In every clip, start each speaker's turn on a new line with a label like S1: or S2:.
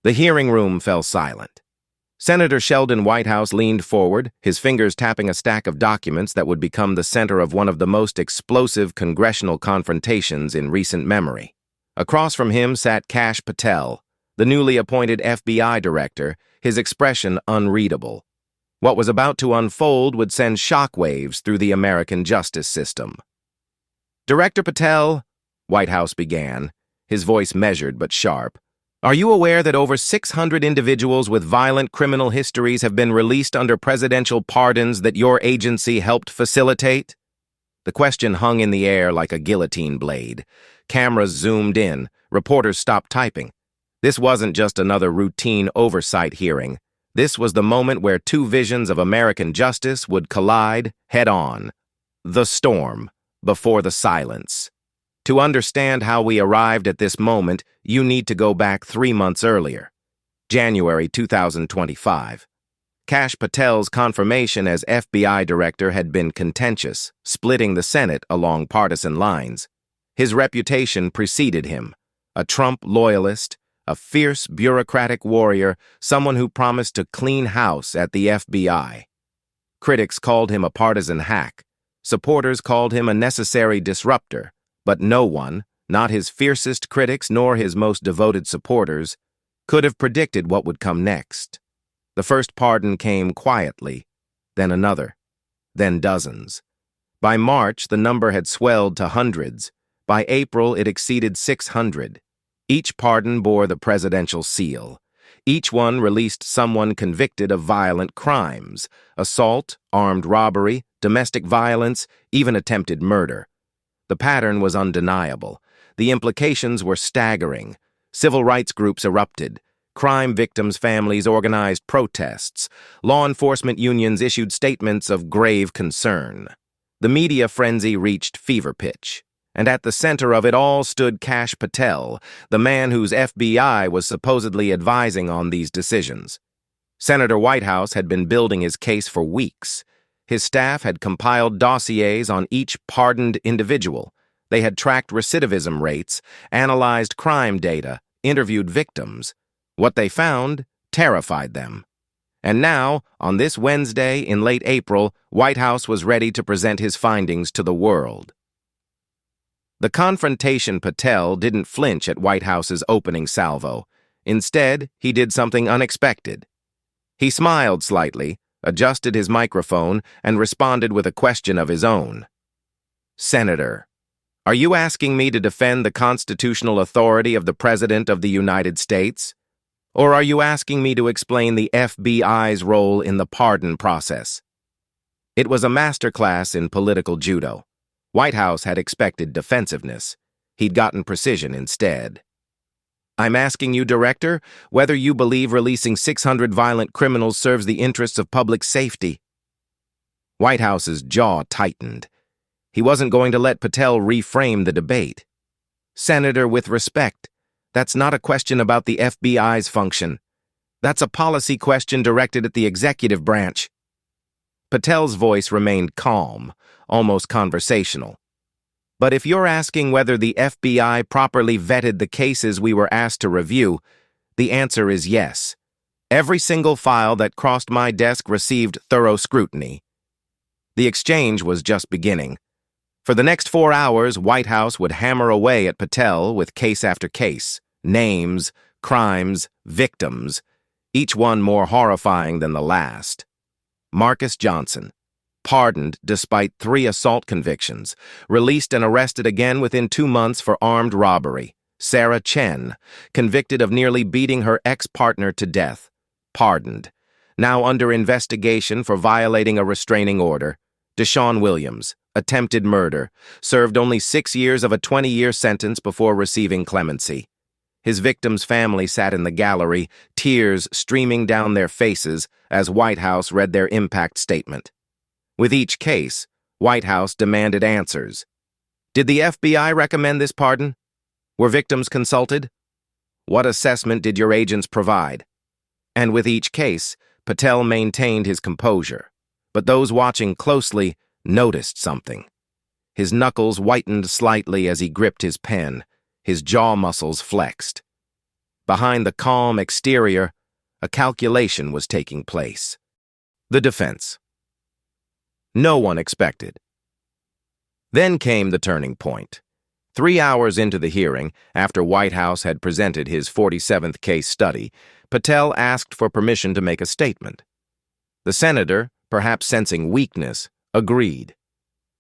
S1: The hearing room fell silent. Senator Sheldon Whitehouse leaned forward, his fingers tapping a stack of documents that would become the center of one of the most explosive congressional confrontations in recent memory. Across from him sat Kash Patel, the newly appointed FBI director, his expression unreadable. What was about to unfold would send shockwaves through the American justice system. "Director Patel," Whitehouse began, his voice measured but sharp, "are you aware that over 600 individuals with violent criminal histories have been released under presidential pardons that your agency helped facilitate?" The question hung in the air like a guillotine blade. Cameras zoomed in, reporters stopped typing. This wasn't just another routine oversight hearing. This was the moment where two visions of American justice would collide head-on. The storm before the silence. To understand how we arrived at this moment, you need to go back 3 months earlier, January 2025. Kash Patel's confirmation as FBI director had been contentious, splitting the Senate along partisan lines. His reputation preceded him, a Trump loyalist, a fierce bureaucratic warrior, someone who promised to clean house at the FBI. Critics called him a partisan hack. Supporters called him a necessary disruptor. But no one, not his fiercest critics nor his most devoted supporters, could have predicted what would come next. The first pardon came quietly, then another, then dozens. By March, the number had swelled to hundreds. By April, it exceeded 600. Each pardon bore the presidential seal. Each one released someone convicted of violent crimes: assault, armed robbery, domestic violence, even attempted murder. The pattern was undeniable. The implications were staggering. Civil rights groups erupted. Crime victims' families organized protests. Law enforcement unions issued statements of grave concern. The media frenzy reached fever pitch. And at the center of it all stood Kash Patel, the man whose FBI was supposedly advising on these decisions. Senator Whitehouse had been building his case for weeks. His staff had compiled dossiers on each pardoned individual. They had tracked recidivism rates, analyzed crime data, interviewed victims. What they found terrified them. And now, on this Wednesday in late April, Whitehouse was ready to present his findings to the world. The confrontation Patel didn't flinch at Whitehouse's opening salvo. Instead, he did something unexpected. He smiled slightly, adjusted his microphone, and responded with a question of his own. "Senator, are you asking me to defend the constitutional authority of the President of the United States? Or are you asking me to explain the FBI's role in the pardon process?" It was a masterclass in political judo. Whitehouse had expected defensiveness. He'd gotten precision instead. "I'm asking you, Director, whether you believe releasing 600 violent criminals serves the interests of public safety." Whitehouse's jaw tightened. He wasn't going to let Patel reframe the debate. "Senator, with respect, that's not a question about the FBI's function. That's a policy question directed at the executive branch." Patel's voice remained calm, almost conversational. "But if you're asking whether the FBI properly vetted the cases we were asked to review, the answer is yes. Every single file that crossed my desk received thorough scrutiny." The exchange was just beginning. For the next 4 hours, Whitehouse would hammer away at Patel with case after case, names, crimes, victims, each one more horrifying than the last. Marcus Johnson, pardoned despite 3 assault convictions, released and arrested again within 2 months for armed robbery. Sarah Chen, convicted of nearly beating her ex-partner to death, pardoned, now under investigation for violating a restraining order. Deshaun Williams, attempted murder, served only 6 years of a 20-year sentence before receiving clemency. His victim's family sat in the gallery, tears streaming down their faces as Whitehouse read their impact statement. With each case, Whitehouse demanded answers. Did the FBI recommend this pardon? Were victims consulted? What assessment did your agents provide? And with each case, Patel maintained his composure. But those watching closely noticed something. His knuckles whitened slightly as he gripped his pen. His jaw muscles flexed. Behind the calm exterior, a calculation was taking place. The defense. No one expected. Then came the turning point. 3 hours into the hearing, after Whitehouse had presented his 47th case study, Patel asked for permission to make a statement. The senator, perhaps sensing weakness, agreed.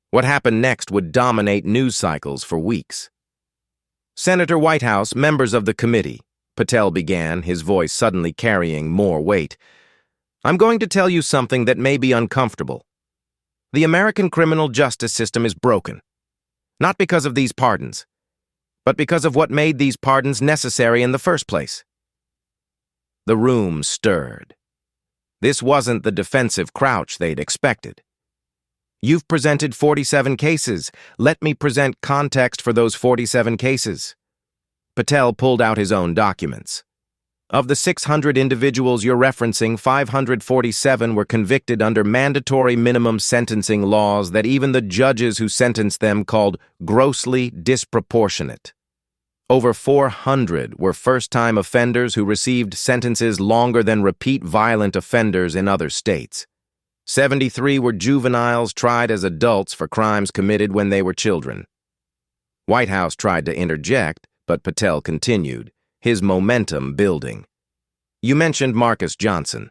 S1: What happened next would dominate news cycles for weeks. Senator Whitehouse, members of the committee, Patel began, his voice suddenly carrying more weight. I'm going to tell you something that may be uncomfortable. The American criminal justice system is broken. Not because of these pardons, but because of what made these pardons necessary in the first place. The room stirred. This wasn't the defensive crouch they'd expected. You've presented 47 cases. Let me present context for those 47 cases. Patel pulled out his own documents. Of the 600 individuals you're referencing, 547 were convicted under mandatory minimum sentencing laws that even the judges who sentenced them called grossly disproportionate. Over 400 were first-time offenders who received sentences longer than repeat violent offenders in other states. 73 were juveniles tried as adults for crimes committed when they were children. Whitehouse tried to interject, but Patel continued, his momentum building. You mentioned Marcus Johnson.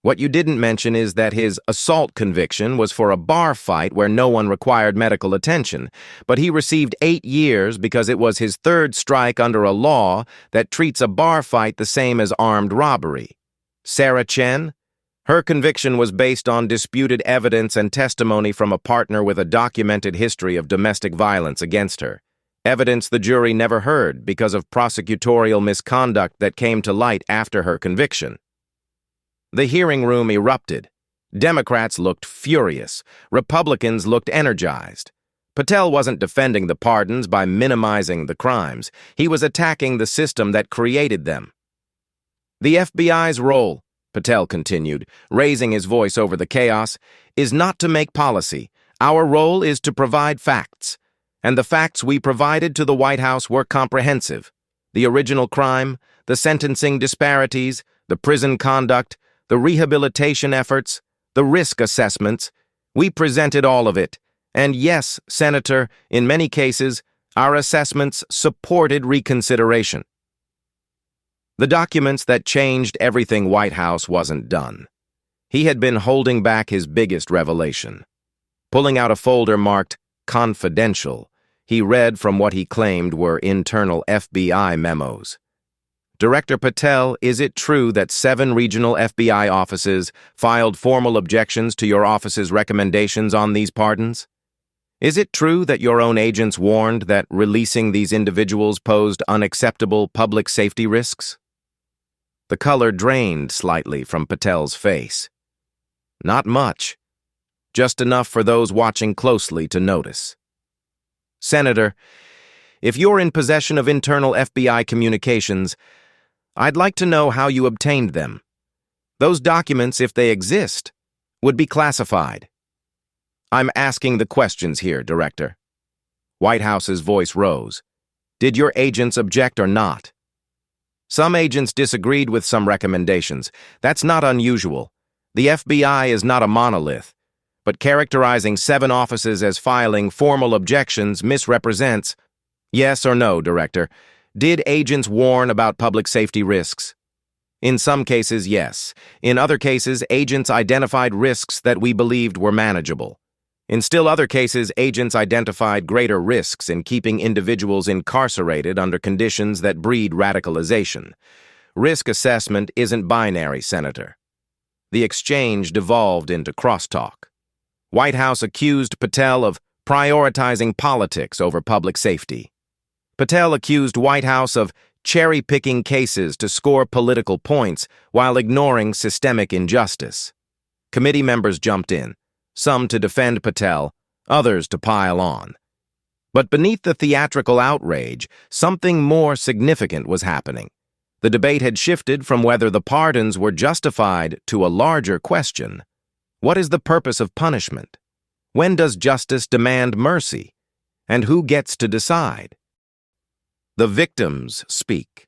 S1: What you didn't mention is that his assault conviction was for a bar fight where no one required medical attention, but he received 8 years because it was his third strike under a law that treats a bar fight the same as armed robbery. Sarah Chen? Her conviction was based on disputed evidence and testimony from a partner with a documented history of domestic violence against her. Evidence the jury never heard because of prosecutorial misconduct that came to light after her conviction. The hearing room erupted. Democrats looked furious. Republicans looked energized. Patel wasn't defending the pardons by minimizing the crimes. He was attacking the system that created them. The FBI's role, Patel continued, raising his voice over the chaos, is not to make policy. Our role is to provide facts. And the facts we provided to the White House were comprehensive. The original crime, the sentencing disparities, the prison conduct, the rehabilitation efforts, the risk assessments. We presented all of it. And yes, Senator, in many cases, our assessments supported reconsideration. The documents that changed everything Whitehouse wasn't done. He had been holding back his biggest revelation. Pulling out a folder marked confidential, he read from what he claimed were internal FBI memos. Director Patel, is it true that 7 regional FBI offices filed formal objections to your office's recommendations on these pardons? Is it true that your own agents warned that releasing these individuals posed unacceptable public safety risks? The color drained slightly from Patel's face. Not much. Just enough for those watching closely to notice. Senator, if you're in possession of internal FBI communications, I'd like to know how you obtained them. Those documents, if they exist, would be classified. I'm asking the questions here, Director. Whitehouse's voice rose. Did your agents object or not? Some agents disagreed with some recommendations. That's not unusual. The FBI is not a monolith. But characterizing 7 offices as filing formal objections misrepresents. Yes or no, Director? Did agents warn about public safety risks? In some cases, yes. In other cases, agents identified risks that we believed were manageable. In still other cases, agents identified greater risks in keeping individuals incarcerated under conditions that breed radicalization. Risk assessment isn't binary, Senator. The exchange devolved into crosstalk. Whitehouse accused Patel of prioritizing politics over public safety. Patel accused Whitehouse of cherry-picking cases to score political points while ignoring systemic injustice. Committee members jumped in, some to defend Patel, others to pile on. But beneath the theatrical outrage, something more significant was happening. The debate had shifted from whether the pardons were justified to a larger question. What is the purpose of punishment? When does justice demand mercy? And who gets to decide? The victims speak.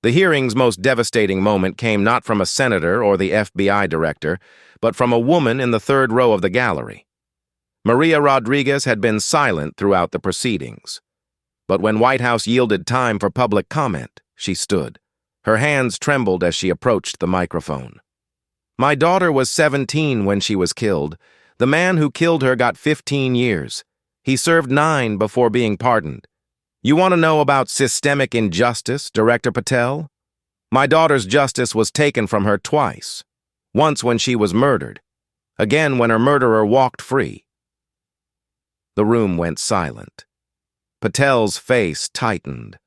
S1: The hearing's most devastating moment came not from a senator or the FBI director, but from a woman in the third row of the gallery. Maria Rodriguez had been silent throughout the proceedings. But when Whitehouse yielded time for public comment, she stood. Her hands trembled as she approached the microphone. "My daughter was 17 when she was killed. The man who killed her got 15 years. He served 9 before being pardoned. You want to know about systemic injustice, Director Patel? My daughter's justice was taken from her twice. Once when she was murdered. Again when her murderer walked free." The room went silent. Patel's face tightened.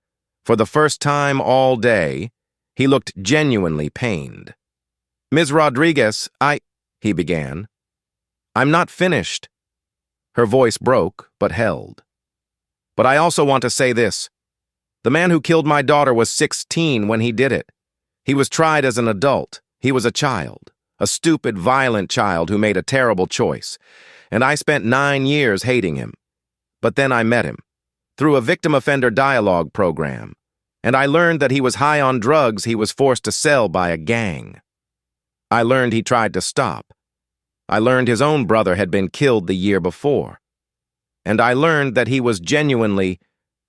S1: For the first time all day, he looked genuinely pained. "Ms. Rodriguez, he began. "I'm not finished." Her voice broke, but held. "But I also want to say this. The man who killed my daughter was 16 when he did it. He was tried as an adult. He was a child, a stupid, violent child who made a terrible choice. And I spent 9 years hating him. But then I met him, through a victim offender dialogue program, and I learned that he was high on drugs he was forced to sell by a gang. I learned he tried to stop. I learned his own brother had been killed the year before. And I learned that he was genuinely,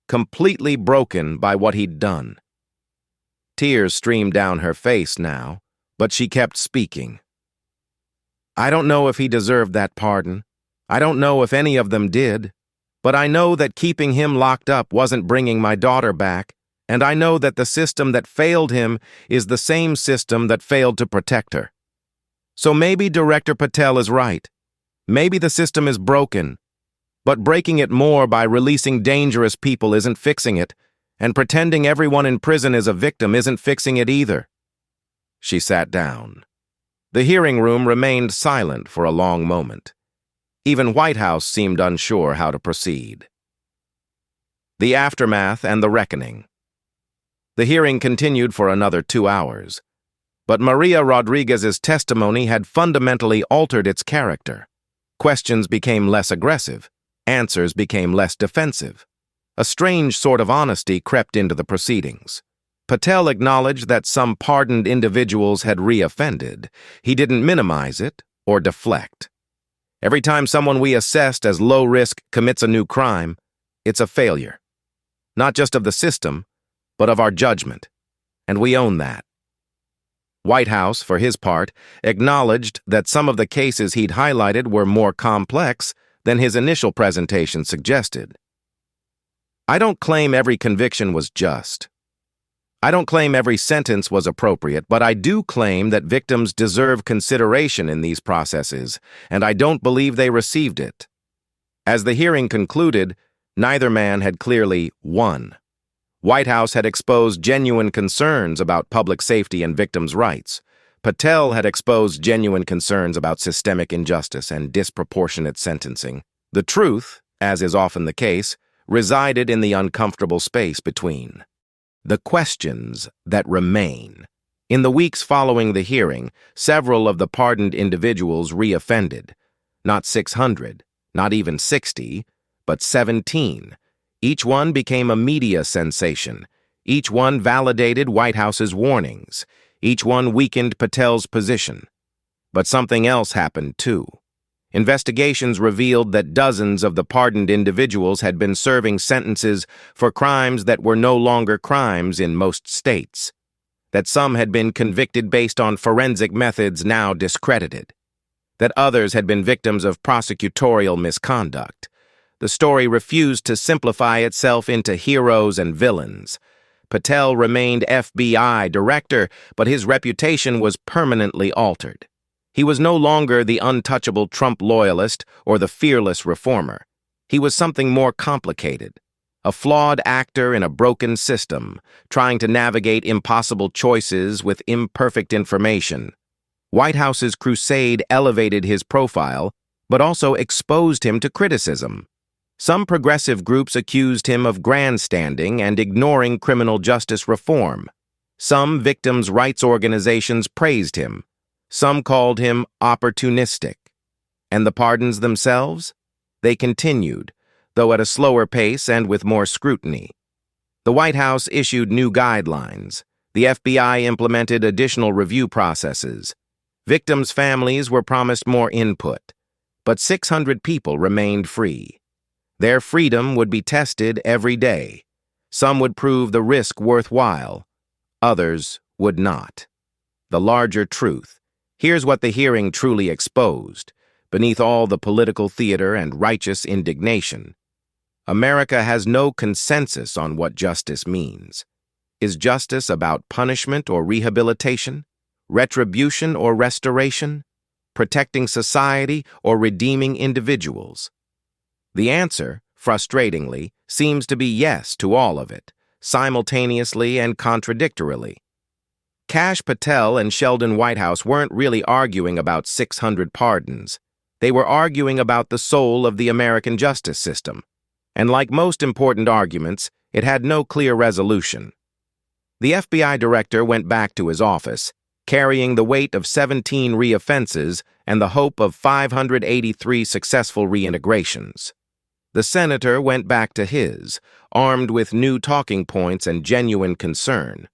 S1: completely broken by what he'd done." Tears streamed down her face now, but she kept speaking. "I don't know if he deserved that pardon. I don't know if any of them did. But I know that keeping him locked up wasn't bringing my daughter back, and I know that the system that failed him is the same system that failed to protect her. So maybe Director Patel is right. Maybe the system is broken, but breaking it more by releasing dangerous people isn't fixing it, and pretending everyone in prison is a victim isn't fixing it either." She sat down. The hearing room remained silent for a long moment. Even Whitehouse seemed unsure how to proceed. The aftermath and the reckoning. The hearing continued for another 2 hours, but Maria Rodriguez's testimony had fundamentally altered its character. Questions became less aggressive, answers became less defensive. A strange sort of honesty crept into the proceedings. Patel acknowledged that some pardoned individuals had reoffended. He didn't minimize it or deflect. Every time someone we assessed as low risk commits a new crime, it's a failure. Not just of the system, but of our judgment. And we own that. Whitehouse, for his part, acknowledged that some of the cases he'd highlighted were more complex than his initial presentation suggested. "I don't claim every conviction was just. I don't claim every sentence was appropriate, but I do claim that victims deserve consideration in these processes, and I don't believe they received it." As the hearing concluded, neither man had clearly won. Whitehouse had exposed genuine concerns about public safety and victims' rights. Patel had exposed genuine concerns about systemic injustice and disproportionate sentencing. The truth, as is often the case, resided in the uncomfortable space between. The questions that remain. In the weeks following the hearing, several of the pardoned individuals reoffended. Not 600, not even 60, but 17. Each one became a media sensation. Each one validated Whitehouse's warnings. Each one weakened Patel's position. But something else happened, too. Investigations revealed that dozens of the pardoned individuals had been serving sentences for crimes that were no longer crimes in most states. That some had been convicted based on forensic methods now discredited. That others had been victims of prosecutorial misconduct. The story refused to simplify itself into heroes and villains. Patel remained FBI director, but his reputation was permanently altered. He was no longer the untouchable Trump loyalist or the fearless reformer. He was something more complicated. A flawed actor in a broken system, trying to navigate impossible choices with imperfect information. Whitehouse's crusade elevated his profile, but also exposed him to criticism. Some progressive groups accused him of grandstanding and ignoring criminal justice reform. Some victims' rights organizations praised him. Some called him opportunistic. And the pardons themselves? They continued, though at a slower pace and with more scrutiny. The White House issued new guidelines, The FBI implemented additional review processes. Victims' families were promised more input, but 600 people remained free. Their freedom would be tested every day. Some would prove the risk worthwhile. Others would not. The larger truth. Here's what the hearing truly exposed, beneath all the political theater and righteous indignation. America has no consensus on what justice means. Is justice about punishment or rehabilitation? Retribution or restoration? Protecting society or redeeming individuals? The answer, frustratingly, seems to be yes to all of it, simultaneously and contradictorily. Kash Patel and Sheldon Whitehouse weren't really arguing about 600 pardons. They were arguing about the soul of the American justice system. And like most important arguments, it had no clear resolution. The FBI director went back to his office, carrying the weight of 17 reoffenses and the hope of 583 successful reintegrations. The senator went back to his, armed with new talking points and genuine concern.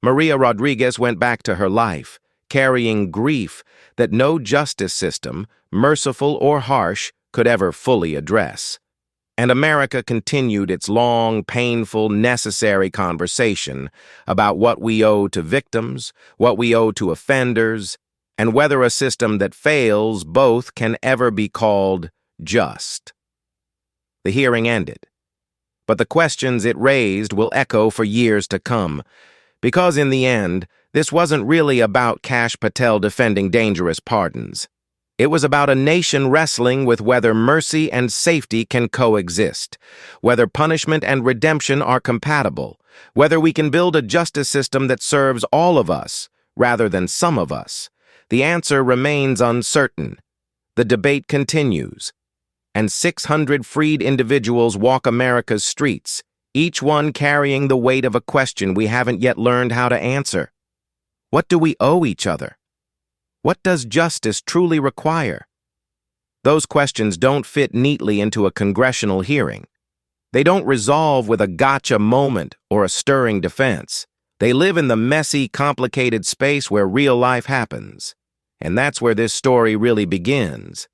S1: Maria Rodriguez went back to her life, carrying grief that no justice system, merciful or harsh, could ever fully address. And America continued its long, painful, necessary conversation about what we owe to victims, what we owe to offenders, and whether a system that fails both can ever be called just. The hearing ended, but the questions it raised will echo for years to come, because in the end, this wasn't really about Kash Patel defending dangerous pardons. It was about a nation wrestling with whether mercy and safety can coexist, whether punishment and redemption are compatible, whether we can build a justice system that serves all of us rather than some of us. The answer remains uncertain. The debate continues, and 600 freed individuals walk America's streets, each one carrying the weight of a question we haven't yet learned how to answer. What do we owe each other? What does justice truly require? Those questions don't fit neatly into a congressional hearing. They don't resolve with a gotcha moment or a stirring defense. They live in the messy, complicated space where real life happens. And that's where this story really begins.